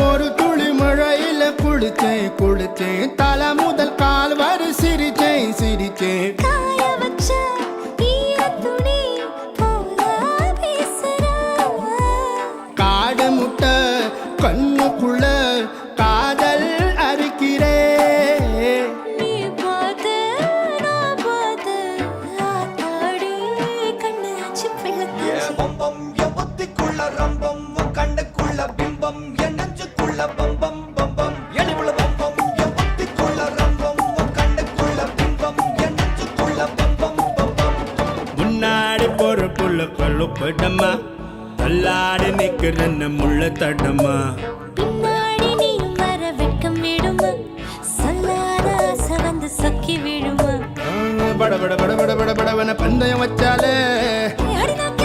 ஒரு துளி மழையில குளிச்சேன் குளிச்சேன் தலை முதல் கால் வரை சிரிச்சேன் சிரிச்சேன் காய வச்ச ஈரத்துணி போல பேசுற காடு முட்டை கண்ணுக்குள்ள காதல் அறுக்கிறே நீ பார்த்து நான் பார்த்து ஆத்தாடி கண்ணு ஆச்சு பிள்ளத்தாச்சு பம்பம் என் புத்திக்குள்ள ரம்பம் உன் கண்ணுக்குள்ள பிம்பம் என் நெஞ்சுக்குள்ள பம்பம் பம்பம் எலிவுள்ள பம்பம் என் புத்திக்குள்ள ரம்பம் உன் கண்ணுக்குள்ள பிம்பம் என் நெஞ்சுக்குள்ள பம்பம் பம்பம் முன்னாடி பொறுப்புள்ள கொள்ளுப்படமா தள்ளாடி நிக்கிறன்னு முள்ள தடமா பின்னாடி நீயும் வர வெட்கம் விடுமா சொல்லாத ஆசை வந்து சொக்கி விடுமா பட பட பட பட பட படவன பந்தயம் வச்சாலே அடிதான்